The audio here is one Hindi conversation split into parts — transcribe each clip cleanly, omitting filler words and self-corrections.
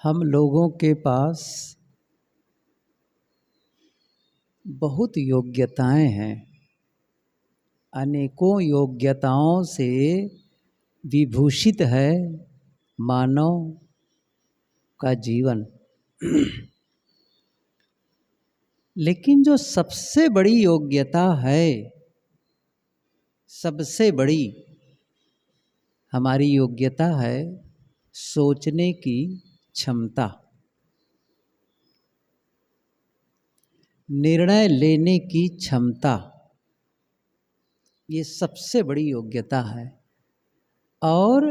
हम लोगों के पास बहुत योग्यताएं हैं। अनेकों योग्यताओं से विभूषित है मानव का जीवन। लेकिन जो सबसे बड़ी योग्यता है, सबसे बड़ी हमारी योग्यता है सोचने की क्षमता, निर्णय लेने की क्षमता। ये सबसे बड़ी योग्यता है। और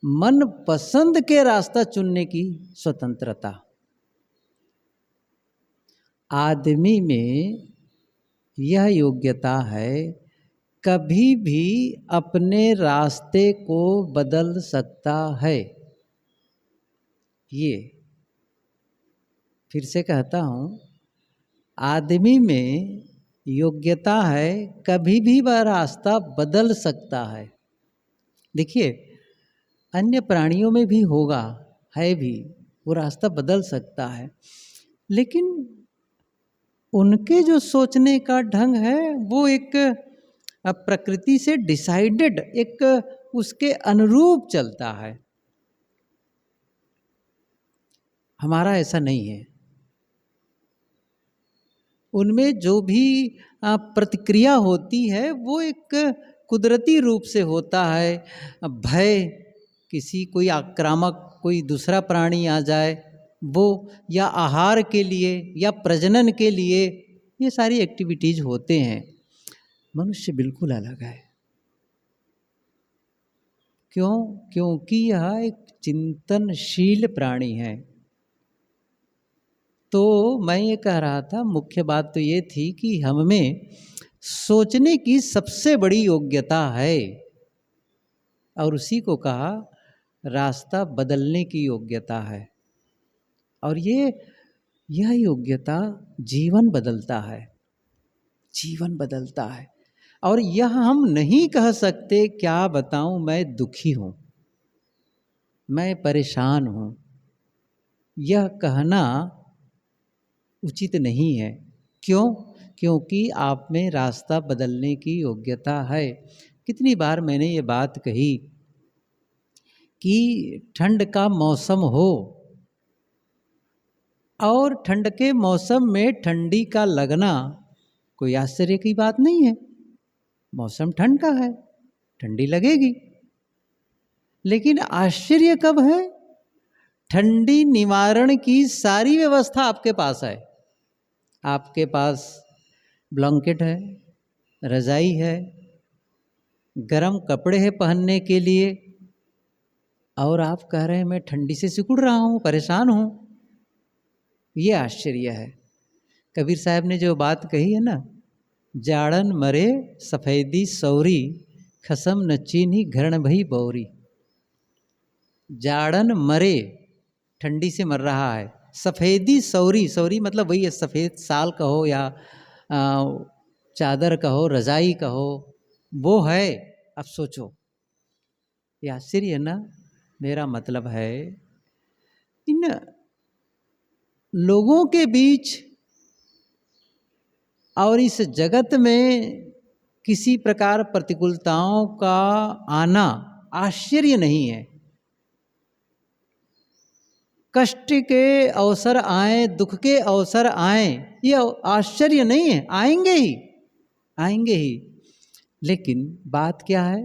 मन पसंद के रास्ता चुनने की स्वतंत्रता। आदमी में यह योग्यता है, कभी भी अपने रास्ते को बदल सकता है। ये फिर से कहता हूँ, आदमी में योग्यता है, कभी भी वह रास्ता बदल सकता है। देखिए, अन्य प्राणियों में भी होगा, है भी, वो रास्ता बदल सकता है, लेकिन उनके जो सोचने का ढंग है वो एक प्रकृति से डिसाइडेड, एक उसके अनुरूप चलता है। हमारा ऐसा नहीं है। उनमें जो भी प्रतिक्रिया होती है वो एक कुदरती रूप से होता है। भय, किसी कोई आक्रामक कोई दूसरा प्राणी आ जाए वो, या आहार के लिए या प्रजनन के लिए, ये सारी एक्टिविटीज होते हैं। मनुष्य बिल्कुल अलग है। क्यों? क्योंकि यह एक चिंतनशील प्राणी है। तो मैं ये कह रहा था, मुख्य बात तो ये थी कि हम में सोचने की सबसे बड़ी योग्यता है, और उसी को कहा रास्ता बदलने की योग्यता है। और यह योग्यता जीवन बदलता है, जीवन बदलता है। और यह हम नहीं कह सकते, क्या बताऊं, मैं दुखी हूं, मैं परेशान हूं, यह कहना उचित नहीं है। क्यों? क्योंकि आप में रास्ता बदलने की योग्यता है। कितनी बार मैंने ये बात कही कि ठंड का मौसम हो और ठंड के मौसम में ठंडी का लगना कोई आश्चर्य की बात नहीं है। मौसम ठंड का है, ठंडी लगेगी। लेकिन आश्चर्य कब है? ठंडी निवारण की सारी व्यवस्था आपके पास है। आपके पास ब्लैंकेट है, रजाई है, गरम कपड़े हैं पहनने के लिए, और आप कह रहे हैं मैं ठंडी से सिकुड़ रहा हूँ, परेशान हूँ। ये आश्चर्य है। कबीर साहब ने जो बात कही है ना, जाड़न मरे सफेदी सौरी, खसम न चीन्ही घरण भई बौरी। जाड़न मरे, ठंडी से मर रहा है, सफेदी सौरी, सौरी मतलब वही है, सफ़ेद साल कहो या चादर कहो, रजाई कहो, वो है। अब सोचो, ये आश्चर्य है ना। मेरा मतलब है, इन लोगों के बीच और इस जगत में किसी प्रकार प्रतिकूलताओं का आना आश्चर्य नहीं है। कष्ट के अवसर आए, दुख के अवसर आए, ये आश्चर्य नहीं है, आएंगे ही, आएंगे ही। लेकिन बात क्या है?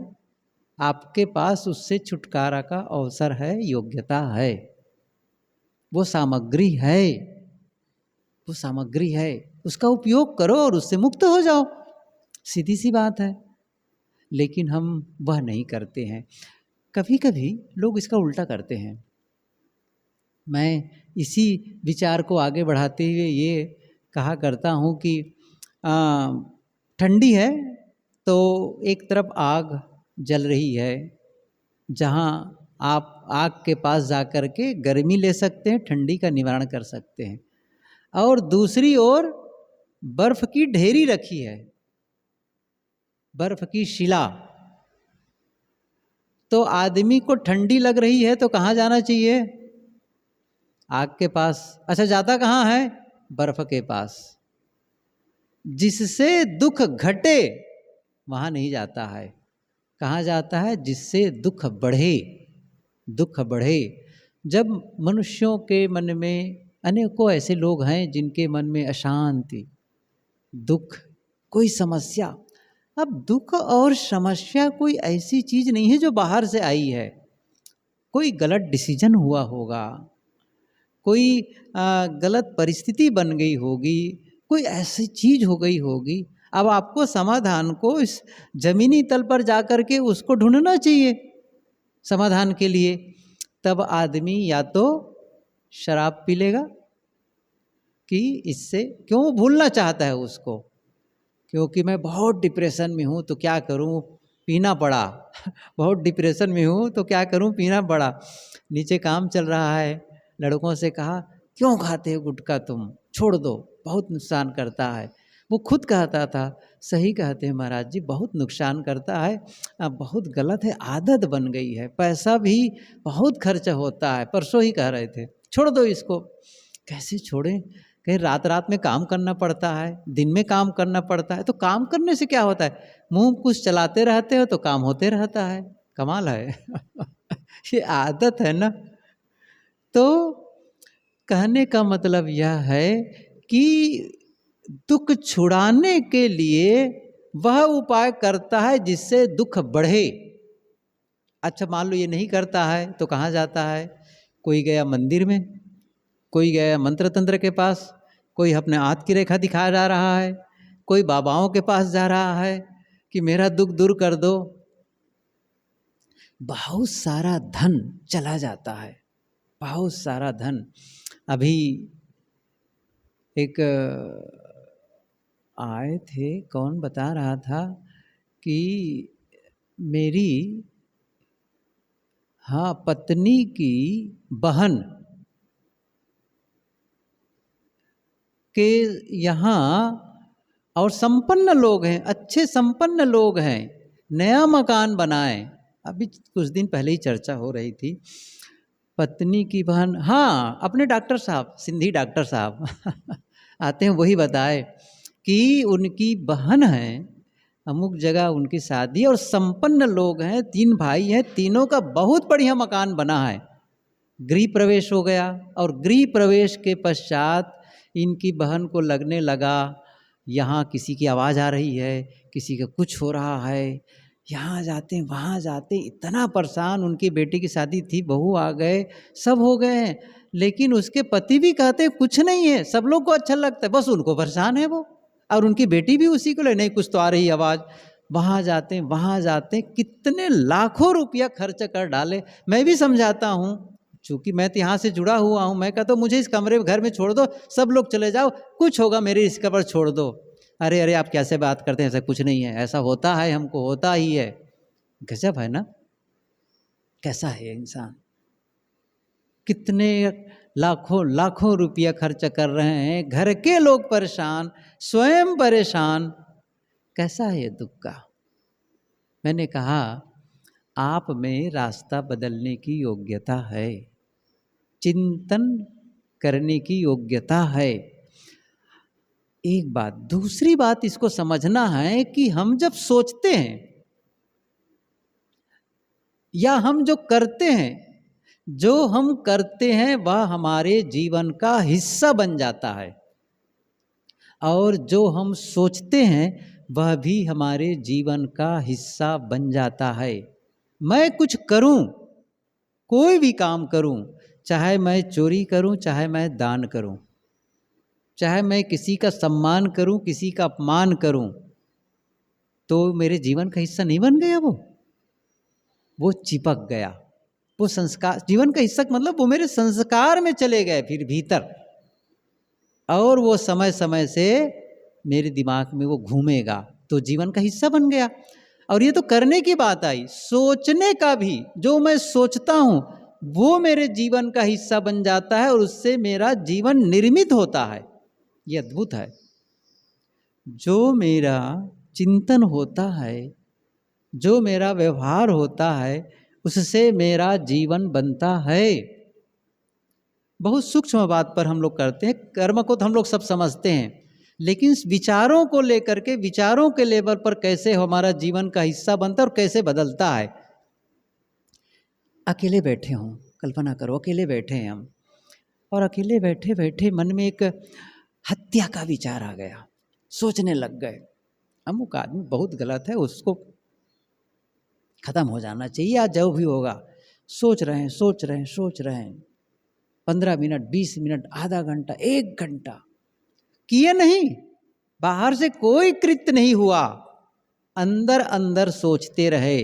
आपके पास उससे छुटकारा का अवसर है, योग्यता है, वो सामग्री है, वो सामग्री है, उसका उपयोग करो और उससे मुक्त हो जाओ। सीधी सी बात है। लेकिन हम वह नहीं करते हैं। कभी कभी लोग इसका उल्टा करते हैं। मैं इसी विचार को आगे बढ़ाते हुए ये कहा करता हूँ कि ठंडी है तो एक तरफ आग जल रही है, जहाँ आप आग के पास जाकर के गर्मी ले सकते हैं, ठंडी का निवारण कर सकते हैं। और दूसरी ओर बर्फ की ढेरी रखी है, बर्फ की शिला। तो आदमी को ठंडी लग रही है तो कहाँ जाना चाहिए? आग के पास, अच्छा जाता कहाँ है? बर्फ के पास। जिससे दुख घटे वहाँ नहीं जाता है, कहाँ जाता है? जिससे दुख बढ़े, दुख बढ़े। जब मनुष्यों के मन में, अनेकों ऐसे लोग हैं जिनके मन में अशांति, दुख, कोई समस्या। अब दुख और समस्या कोई ऐसी चीज़ नहीं है जो बाहर से आई है। कोई गलत डिसीजन हुआ होगा, कोई गलत परिस्थिति बन गई होगी, कोई ऐसी चीज़ हो गई होगी। अब आपको समाधान को इस जमीनी तल पर जाकर के उसको ढूंढना चाहिए समाधान के लिए। तब आदमी या तो शराब पी लेगा कि इससे, क्यों भूलना चाहता है उसको, क्योंकि मैं बहुत डिप्रेशन में हूँ तो क्या करूँ, पीना पड़ा। बहुत डिप्रेशन में हूँ तो क्या करूँ, पीना पड़ा। नीचे काम चल रहा है, लड़कों से कहा क्यों खाते हो गुटखा, तुम छोड़ दो, बहुत नुकसान करता है। वो खुद कहता था सही कहते हैं महाराज जी, बहुत नुकसान करता है, बहुत गलत है, आदत बन गई है, पैसा भी बहुत खर्च होता है। परसों ही कह रहे थे छोड़ दो इसको। कैसे छोड़ें? कहीं रात रात में काम करना पड़ता है, दिन में काम करना पड़ता है। तो काम करने से क्या होता है? मुंह कुछ चलाते रहते हो तो काम होते रहता है। कमाल है। ये आदत है ना। तो कहने का मतलब यह है कि दुख छुड़ाने के लिए वह उपाय करता है जिससे दुख बढ़े। अच्छा मान लो ये नहीं करता है तो कहाँ जाता है? कोई गया मंदिर में, कोई गया मंत्र तंत्र के पास, कोई अपने हाथ की रेखा दिखा जा रहा है, कोई बाबाओं के पास जा रहा है कि मेरा दुख दूर कर दो। बहुत सारा धन चला जाता है, बहुत सारा धन। अभी एक आए थे, कौन बता रहा था कि मेरी पत्नी की बहन के यहाँ, और संपन्न लोग हैं, अच्छे संपन्न लोग हैं, नया मकान बनाए। अभी कुछ दिन पहले ही चर्चा हो रही थी। पत्नी की बहन, हाँ अपने डॉक्टर साहब, सिंधी डॉक्टर साहब आते हैं, वही बताए कि उनकी बहन है, अमुक जगह उनकी शादी, और संपन्न लोग हैं, 3 भाई हैं, तीनों का बहुत बढ़िया मकान बना है। गृह प्रवेश हो गया, और गृह प्रवेश के पश्चात इनकी बहन को लगने लगा यहाँ किसी की आवाज़ आ रही है, किसी का कुछ हो रहा है, यहाँ जाते हैं वहाँ जाते हैं, इतना परेशान। उनकी बेटी की शादी थी, बहू आ गए, सब हो गए हैं, लेकिन उसके पति भी कहते हैं कुछ नहीं है, सब लोग को अच्छा लगता है, बस उनको परेशान है वो। और उनकी बेटी भी उसी को ले, नहीं कुछ तो आ रही आवाज़। वहाँ जाते हैं वहाँ जाते हैं, कितने लाखों रुपया खर्च कर डाले। मैं भी समझाता हूँ, चूँकि मैं तो यहाँ से जुड़ा हुआ हूँ, मैं कहता हूँ मुझे इस कमरे घर में छोड़ दो, सब लोग चले जाओ, कुछ होगा मेरे इस कमरे छोड़ दो। अरे अरे आप कैसे बात करते हैं, ऐसा कुछ नहीं है, ऐसा होता है, हमको होता ही है। गजब है ना, कैसा है इंसान। कितने लाखों लाखों रुपया खर्च कर रहे हैं, घर के लोग परेशान, स्वयं परेशान। कैसा है ये दुख का? मैंने कहा आप में रास्ता बदलने की योग्यता है, चिंतन करने की योग्यता है। एक बात, दूसरी बात इसको समझना है कि हम जब सोचते हैं या हम जो करते हैं, जो हम करते हैं वह हमारे जीवन का हिस्सा बन जाता है, और जो हम सोचते हैं वह भी हमारे जीवन का हिस्सा बन जाता है। मैं कुछ करूं, कोई भी काम करूं, चाहे मैं चोरी करूं, चाहे मैं दान करूं, चाहे मैं किसी का सम्मान करूं, किसी का अपमान करूं, तो मेरे जीवन का हिस्सा नहीं बन गया वो चिपक गया। वो संस्कार, जीवन का हिस्सा मतलब वो मेरे संस्कार में चले गए फिर भीतर, और वो समय समय से मेरे दिमाग में वो घूमेगा, तो जीवन का हिस्सा बन गया। और ये तो करने की बात आई, सोचने का भी, जो मैं सोचता हूँ वो मेरे जीवन का हिस्सा बन जाता है, और उससे मेरा जीवन निर्मित होता है। ये अद्भुत है। जो मेरा चिंतन होता है, जो मेरा व्यवहार होता है, उससे मेरा जीवन बनता है। बहुत सूक्ष्म बात पर हम लोग करते हैं। कर्म को तो हम लोग सब समझते हैं, लेकिन विचारों को लेकर के, विचारों के लेवल पर कैसे हमारा जीवन का हिस्सा बनता है और कैसे बदलता है। अकेले बैठे हों, कल्पना करो अकेले बैठे हैं हम, और अकेले बैठे बैठे मन में एक हत्या का विचार आ गया, सोचने लग गए अमुक आदमी बहुत गलत है, उसको खत्म हो जाना चाहिए, या जो भी होगा। सोच रहे हैं सोच रहे हैं सोच रहे हैं, 15 मिनट 20 मिनट, आधा घंटा 1 घंटा किए नहीं, बाहर से कोई कृत्य नहीं हुआ, अंदर अंदर सोचते रहे।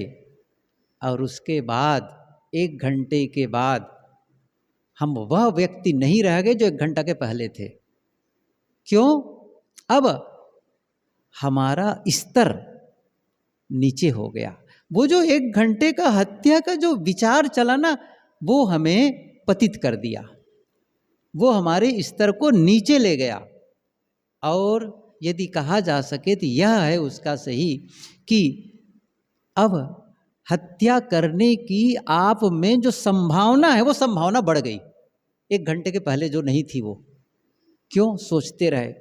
और उसके बाद 1 घंटे के बाद हम वह व्यक्ति नहीं रह गए जो 1 घंटा के पहले थे। क्यों? अब हमारा स्तर नीचे हो गया। वो जो 1 घंटे का हत्या का जो विचार चला ना, वो हमें पतित कर दिया, वो हमारे स्तर को नीचे ले गया। और यदि कहा जा सके तो यह है उसका सही कि अब हत्या करने की आप में जो संभावना है, वो संभावना बढ़ गई 1 घंटे के पहले जो नहीं थी वो। क्यों? सोचते रहे,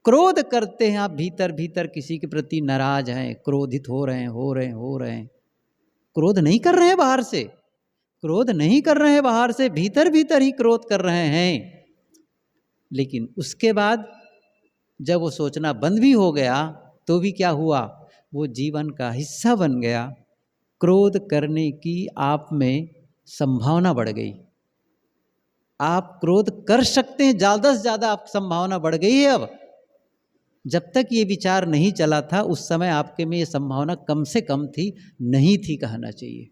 क्रोध करते हैं आप, भीतर भीतर किसी के प्रति नाराज हैं, क्रोधित हो रहे हैं। क्रोध नहीं कर रहे हैं बाहर से, क्रोध नहीं कर रहे हैं बाहर से, भीतर भीतर ही क्रोध कर रहे हैं। लेकिन उसके बाद जब वो सोचना बंद भी हो गया तो भी क्या हुआ, वो जीवन का हिस्सा बन गया। क्रोध करने की आप में संभावना बढ़ गई, आप क्रोध कर सकते हैं, ज़्यादा से ज़्यादा आप संभावना बढ़ गई है। अब जब तक ये विचार नहीं चला था उस समय आपके में ये संभावना कम से कम थी, नहीं थी कहना चाहिए।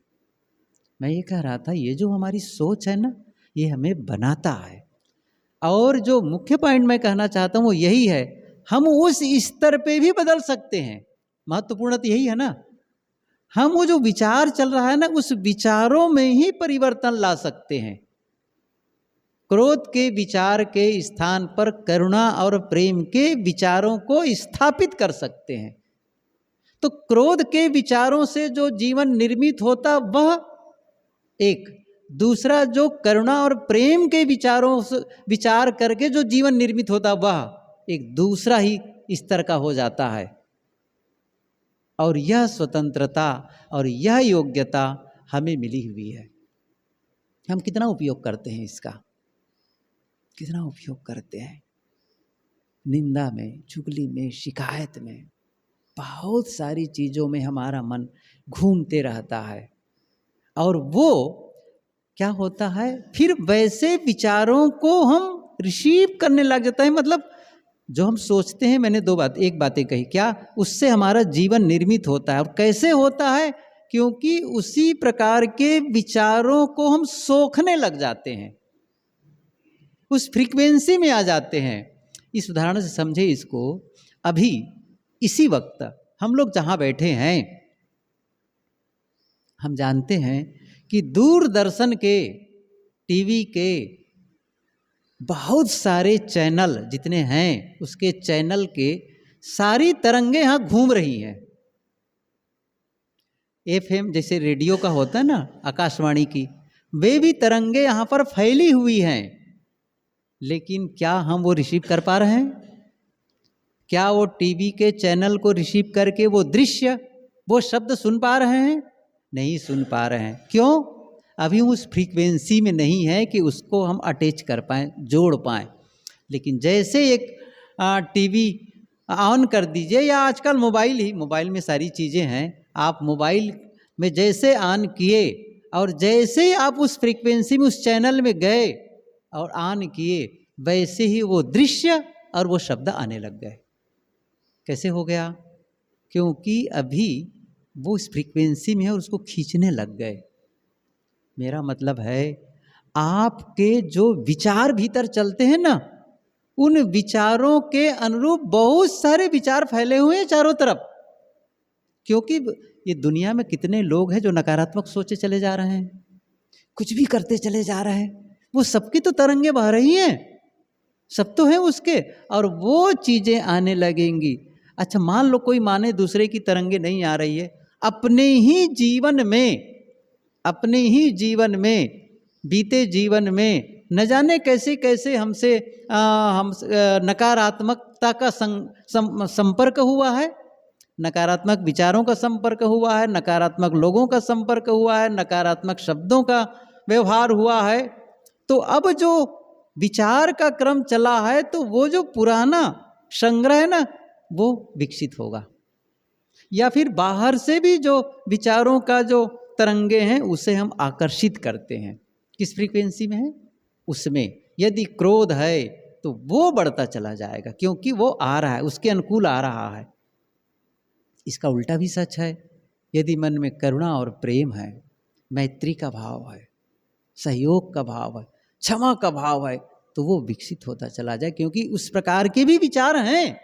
मैं ये कह रहा था, ये जो हमारी सोच है ना, ये हमें बनाता है। और जो मुख्य पॉइंट मैं कहना चाहता हूँ वो यही है, हम उस स्तर पे भी बदल सकते हैं। महत्वपूर्ण तो यही है ना, हम वो जो विचार चल रहा है ना, उस विचारों में ही परिवर्तन ला सकते हैं। क्रोध के विचार के स्थान पर करुणा और प्रेम के विचारों को स्थापित कर सकते हैं। तो क्रोध के विचारों से जो जीवन निर्मित होता वह एक, दूसरा जो करुणा और प्रेम के विचारों से विचार करके जो जीवन निर्मित होता वह एक दूसरा ही स्तर का हो जाता है। और यह स्वतंत्रता और यह योग्यता हमें मिली हुई है। हम कितना उपयोग करते हैं इसका, कितना उपयोग करते हैं? निंदा में, चुगली में, शिकायत में, बहुत सारी चीज़ों में हमारा मन घूमते रहता है। और वो क्या होता है, फिर वैसे विचारों को हम रिसीव करने लग जाता है। मतलब जो हम सोचते हैं, मैंने एक बातें कही, क्या उससे हमारा जीवन निर्मित होता है। और कैसे होता है? क्योंकि उसी प्रकार के विचारों को हम सोखने लग जाते हैं, उस फ्रीक्वेंसी में आ जाते हैं। इस उदाहरण से समझे इसको। अभी इसी वक्त हम लोग जहाँ बैठे हैं, हम जानते हैं कि दूरदर्शन के, टीवी के बहुत सारे चैनल जितने हैं, उसके चैनल के सारी तरंगे यहाँ घूम रही हैं। FM जैसे रेडियो का होता है ना, आकाशवाणी की, वे भी तरंगे यहाँ पर फैली हुई हैं। लेकिन क्या हम वो रिसीव कर पा रहे हैं? क्या वो टीवी के चैनल को रिसीव करके वो दृश्य, वो शब्द सुन पा रहे हैं? नहीं सुन पा रहे हैं। क्यों? अभी उस फ्रीक्वेंसी में नहीं है कि उसको हम अटैच कर पाएँ, जोड़ पाएँ। लेकिन जैसे एक टीवी ऑन कर दीजिए, या आजकल मोबाइल में सारी चीज़ें हैं, आप मोबाइल में जैसे ऑन किए और जैसे आप उस फ्रीक्वेंसी में, उस चैनल में गए और ऑन किए, वैसे ही वो दृश्य और वो शब्द आने लग गए। कैसे हो गया? क्योंकि अभी वो इस फ्रीक्वेंसी में है और उसको खींचने लग गए। मेरा मतलब है, आपके जो विचार भीतर चलते हैं ना, उन विचारों के अनुरूप बहुत सारे विचार फैले हुए हैं चारों तरफ। क्योंकि ये दुनिया में कितने लोग हैं जो नकारात्मक सोचे चले जा रहे हैं, कुछ भी करते चले जा रहे हैं। वो सबकी तो तरंगे बह रही हैं, सब तो है उसके, और वो चीज़ें आने लगेंगी। अच्छा, मान लो कोई माने दूसरे की तरंगे नहीं आ रही है, अपने ही जीवन में, बीते जीवन में न जाने कैसे कैसे हमसे नकारात्मकता का संपर्क हुआ है, नकारात्मक विचारों का संपर्क हुआ है, नकारात्मक लोगों का संपर्क हुआ है, नकारात्मक शब्दों का व्यवहार हुआ है। तो अब जो विचार का क्रम चला है तो वो जो पुराना संग्रह है ना वो विकसित होगा, या फिर बाहर से भी जो विचारों का जो तरंगे हैं उसे हम आकर्षित करते हैं। किस फ्रीक्वेंसी में है? उसमें यदि क्रोध है तो वो बढ़ता चला जाएगा, क्योंकि वो आ रहा है, उसके अनुकूल आ रहा है। इसका उल्टा भी सच है। यदि मन में करुणा और प्रेम है, मैत्री का भाव है, सहयोग का भाव है, क्षमा का भाव है, तो वो विकसित होता चला जाए, क्योंकि उस प्रकार के भी विचार हैं।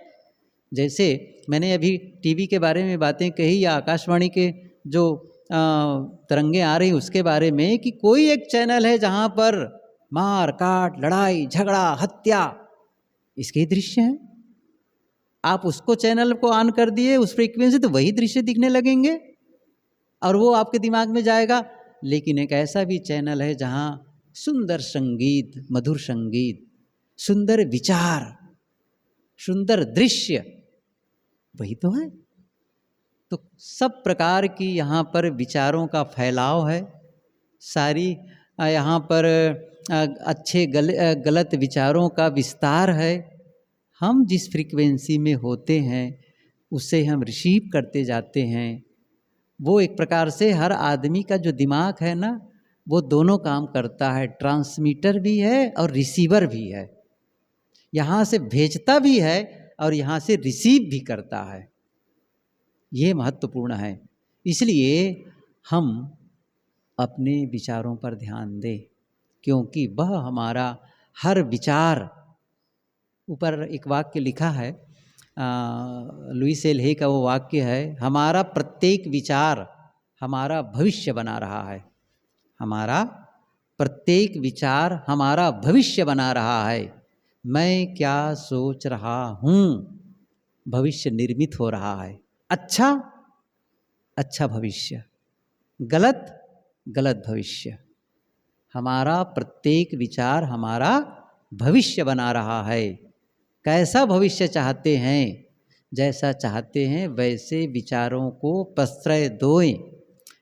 जैसे मैंने अभी टीवी के बारे में बातें कही या आकाशवाणी के जो तरंगे आ रही उसके बारे में, कि कोई एक चैनल है जहाँ पर मार काट, लड़ाई झगड़ा, हत्या, इसके दृश्य हैं। आप उसको चैनल को ऑन कर दिए उस फ्रीक्वेंसी, तो वही दृश्य दिखने लगेंगे और वो आपके दिमाग में जाएगा। लेकिन एक ऐसा भी चैनल है जहाँ सुंदर संगीत, मधुर संगीत, सुंदर विचार, सुंदर दृश्य, वही तो है। तो सब प्रकार की यहाँ पर विचारों का फैलाव है, सारी यहाँ पर अच्छे गलत विचारों का विस्तार है। हम जिस फ्रीक्वेंसी में होते हैं उसे हम रिसीव करते जाते हैं। वो एक प्रकार से हर आदमी का जो दिमाग है ना, वो दोनों काम करता है, ट्रांसमीटर भी है और रिसीवर भी है। यहाँ से भेजता भी है और यहाँ से रिसीव भी करता है। ये महत्वपूर्ण है। इसलिए हम अपने विचारों पर ध्यान दें, क्योंकि वह हमारा हर विचार, ऊपर एक वाक्य लिखा है, लुईस एल हे का वो वाक्य है, हमारा प्रत्येक विचार हमारा भविष्य बना रहा है। हमारा प्रत्येक विचार हमारा भविष्य बना रहा है। मैं क्या सोच रहा हूँ, भविष्य निर्मित हो रहा है। अच्छा अच्छा भविष्य, गलत गलत भविष्य। हमारा प्रत्येक विचार हमारा भविष्य बना रहा है। कैसा भविष्य चाहते हैं, जैसा चाहते हैं वैसे विचारों को प्रश्रय दोएं,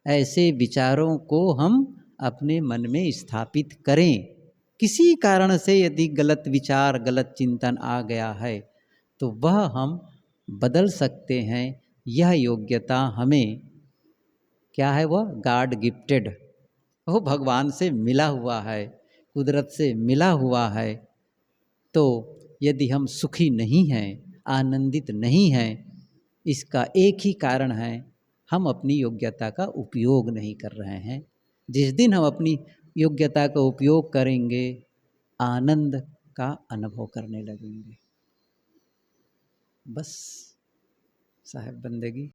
ऐसे विचारों को हम अपने मन में स्थापित करें। किसी कारण से यदि गलत विचार, गलत चिंतन आ गया है तो वह हम बदल सकते हैं। यह योग्यता हमें क्या है, वह गॉड गिफ्टेड, वो भगवान से मिला हुआ है, कुदरत से मिला हुआ है। तो यदि हम सुखी नहीं हैं, आनंदित नहीं हैं, इसका एक ही कारण है, हम अपनी योग्यता का उपयोग नहीं कर रहे हैं। जिस दिन हम अपनी योग्यता का उपयोग करेंगे, आनंद का अनुभव करने लगेंगे। बस साहब बंदगी।